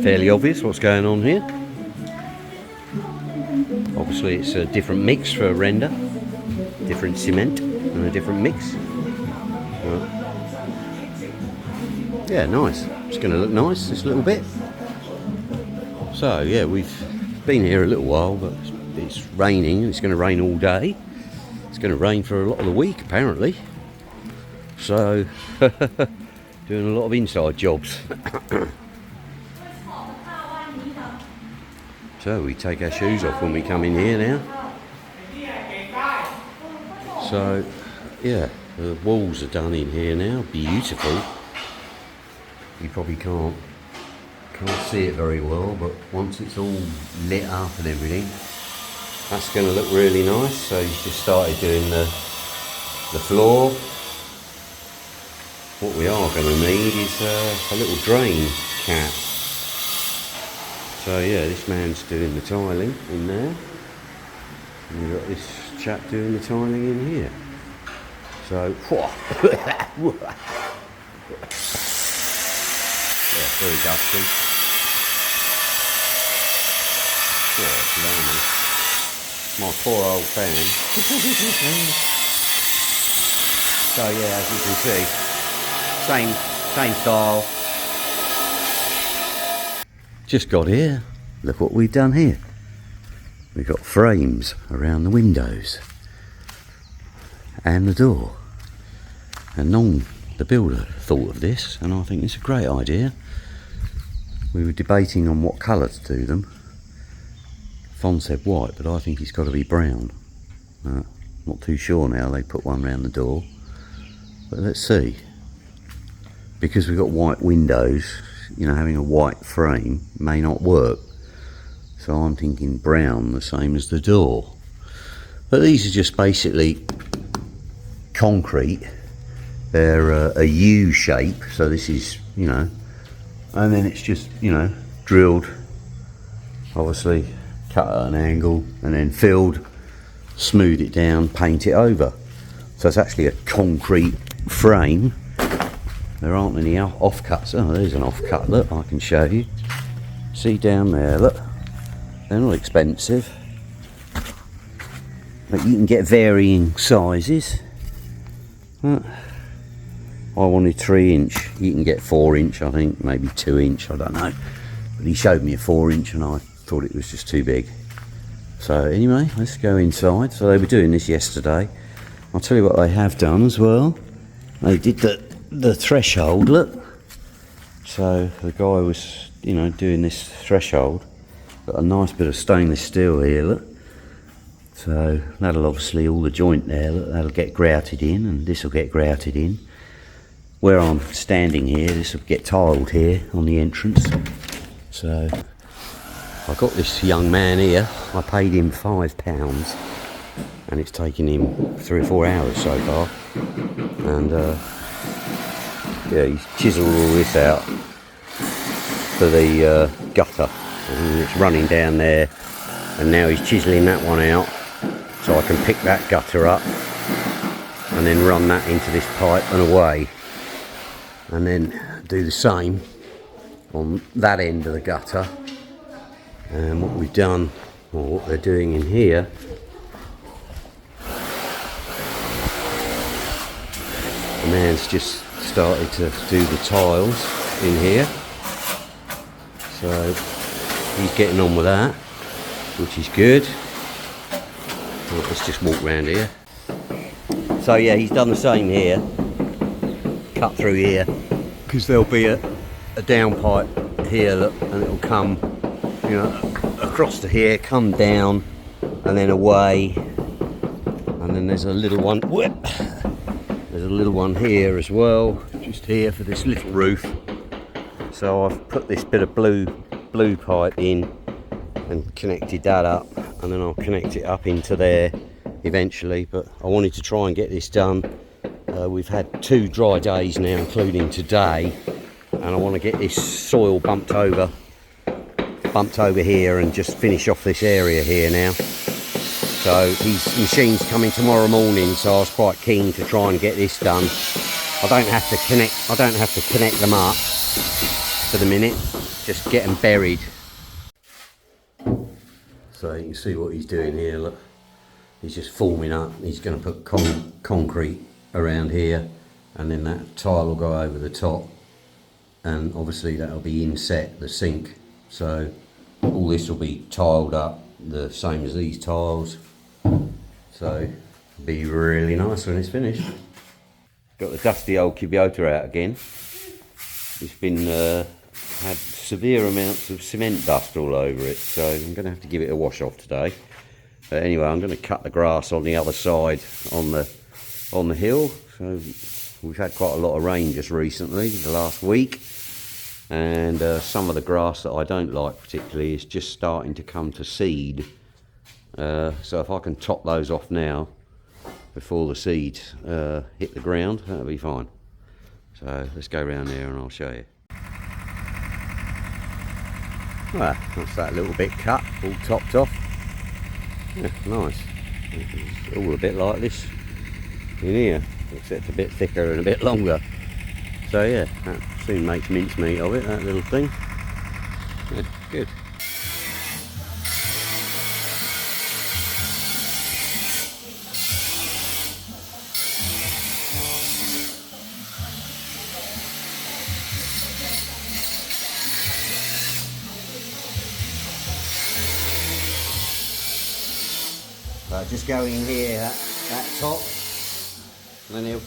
fairly obvious what's going on here. Obviously it's a different mix for a render, different cement and a different mix. Yeah, nice. It's going to look nice this little bit. So yeah, we've been here a little while, but it's raining. It's going to rain all day. It's going to rain for a lot of the week apparently. So doing a lot of inside jobs. So we take our shoes off when we come in here now. So yeah, the walls are done in here now. Beautiful. You probably can't see it very well, but once it's all lit up and everything, that's going to look really nice. So he's just started doing the floor. What we are going to need is a little drain cap. So yeah, this man's doing the tiling in there, and we've got this chap doing the tiling in here. So yeah, very dusty. Oh, blimey. My poor old fan. So yeah, as you can see, same style. Just got here. Look what we've done here. We've got frames around the windows and the door. And the builder thought of this, and I think it's a great idea. We were debating on what colour to do them. Fon said white, but I think it's got to be brown. Not too sure now. They put one round the door, but let's see. Because we've got white windows, you know, having a white frame may not work. So I'm thinking brown, the same as the door. But these are just basically concrete. They're a U shape, so this is, you know, and then it's just, you know, drilled, obviously cut at an angle, and then filled, smooth it down, paint it over. So it's actually a concrete frame. There aren't any offcuts. Oh, there's an offcut, look, I can show you. See down there, look. They're not expensive. But you can get varying sizes. I wanted 3-inch. You can get 4-inch, I think, maybe 2-inch, I don't know. But he showed me a 4-inch and I thought it was just too big. So anyway, let's go inside. So they were doing this yesterday. I'll tell you what they have done as well. They did the threshold, look. So the guy was, you know, doing this threshold. Got a nice bit of stainless steel here, look. So that'll obviously, all the joint there, look, that'll get grouted in, and this will get grouted in. Where I'm standing here, this will get tiled here on the entrance. So I got this young man here. I paid him £5, and it's taken him 3 or 4 hours so far. And yeah, he's chiselled all this out for the gutter, and it's running down there. And now he's chiselling that one out, so I can pick that gutter up and then run that into this pipe and away. And then do the same on that end of the gutter. And what we've done, or what they're doing in here, the man's just started to do the tiles in here. So he's getting on with that, which is good. Well, let's just walk around here. So yeah, he's done the same here. Cut through here, because there'll be a down pipe here, look, and it'll come, you know, across to here, come down, and then away. And then there's a little one. Whoop. There's a little one here as well, just here for this little roof. So I've put this bit of blue pipe in and connected that up, and then I'll connect it up into there eventually. But I wanted to try and get this done. We've had 2 dry days now, including today, and I want to get this soil bumped over here and just finish off this area here now. So his machine's coming tomorrow morning, so I was quite keen to try and get this done. I don't have to connect them up for the minute. just getting buried. So you can see what he's doing here, look. He's just forming up. He's going to put concrete around here, and then that tile will go over the top, and obviously that'll be inset, the sink. So all this will be tiled up the same as these tiles. So it'll be really nice when it's finished. Got the dusty old Kubota out again. It's been had severe amounts of cement dust all over it, so I'm going to have to give it a wash off today. But anyway, I'm going to cut the grass on the other side on the hill. So we've had quite a lot of rain just recently, the last week, and some of the grass that I don't like particularly is just starting to come to seed. So if I can top those off now before the seeds hit the ground, that'll be fine. So let's go around there and I'll show you. Well, that's that little bit cut, all topped off. Yeah, nice. It's all a bit like this in here, except a bit thicker and a bit longer. So yeah, that soon makes mincemeat of it, that little thing. Yeah, good. Just go in here, that top, and then he'll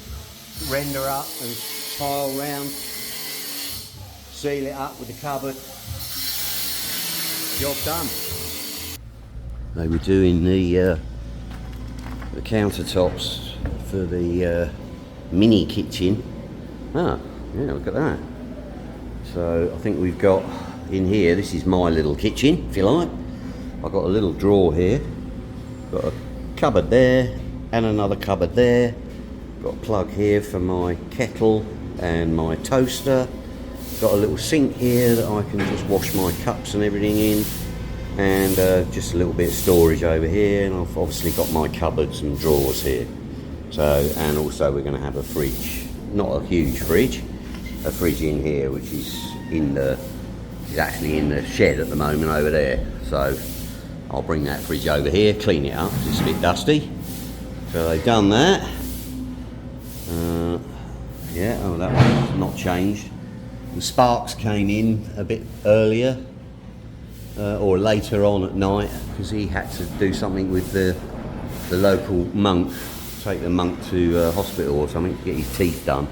render up and tile round, seal it up with the cupboard. Job done. They were doing the countertops for the mini kitchen. Ah, yeah, look at that. So I think we've got in here, this is my little kitchen, if you like. I've got a little drawer here. Got a cupboard there and another cupboard there. Got a plug here for my kettle and my toaster. Got a little sink here that I can just wash my cups and everything in, and just a little bit of storage over here, and I've obviously got my cupboards and drawers here. So, and also we're going to have a fridge, not a huge fridge, a fridge in here which is actually in the shed at the moment over there. So I'll bring that fridge over here, clean it up, it's a bit dusty. So they've done that. Yeah, oh, that one's not changed. The sparks came in a bit earlier, or later on at night, because he had to do something with the local monk, take the monk to hospital or something to get his teeth done.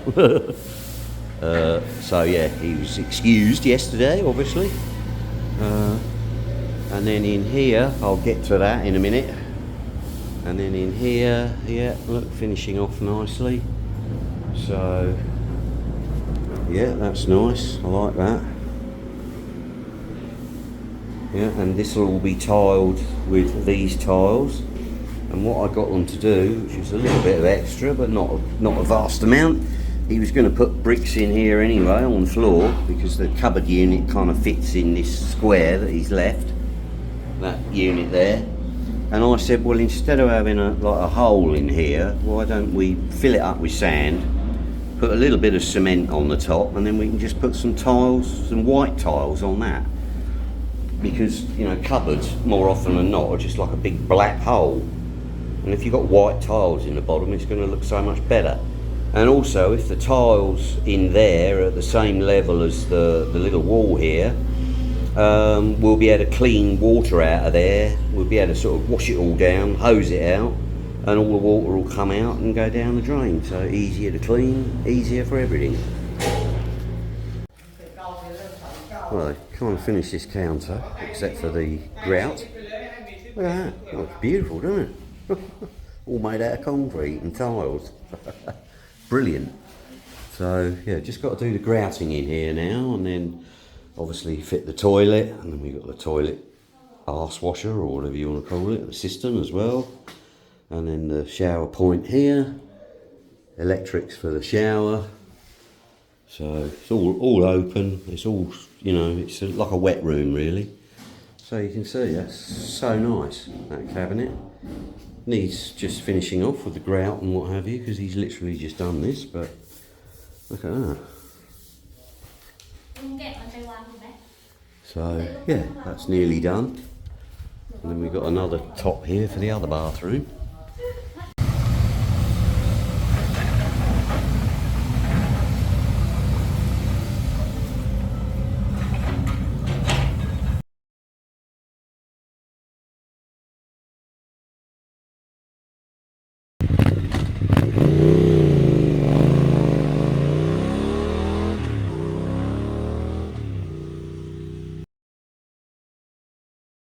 So yeah, he was excused yesterday, obviously. And then in here, I'll get to that in a minute. And then in here, yeah, look, finishing off nicely. So, yeah, that's nice. I like that. Yeah, and this will all be tiled with these tiles. And what I got them to do, which is a little bit of extra, but not a vast amount, he was going to put bricks in here anyway on the floor, because the cupboard unit kind of fits in this square that he's left. That unit there, and I said, well, instead of having a hole in here, why don't we fill it up with sand, put a little bit of cement on the top, and then we can just put some tiles, some white tiles on that, because you know, cupboards more often than not are just like a big black hole, and if you've got white tiles in the bottom, it's going to look so much better. And also, if the tiles in there are at the same level as the little wall here, we'll be able to clean water out of there. We'll be able to sort of wash it all down, hose it out, and all the water will come out and go down the drain. So easier to clean, easier for everything. Well, I can't finish this counter except for the grout. Look at that, it looks beautiful, doesn't it? All made out of concrete and tiles. Brilliant. So yeah, just got to do the grouting in here now, and then obviously fit the toilet, and then we've got the toilet arse washer, or whatever you want to call it, the cistern as well, and then the shower point here, electrics for the shower. So it's all open, it's all, you know, it's like a wet room really. So you can see that's so nice, that cabinet. Needs just finishing off with the grout and what have you, because he's literally just done this, but look at that. So yeah, that's nearly done. And then we've got another top here for the other bathroom.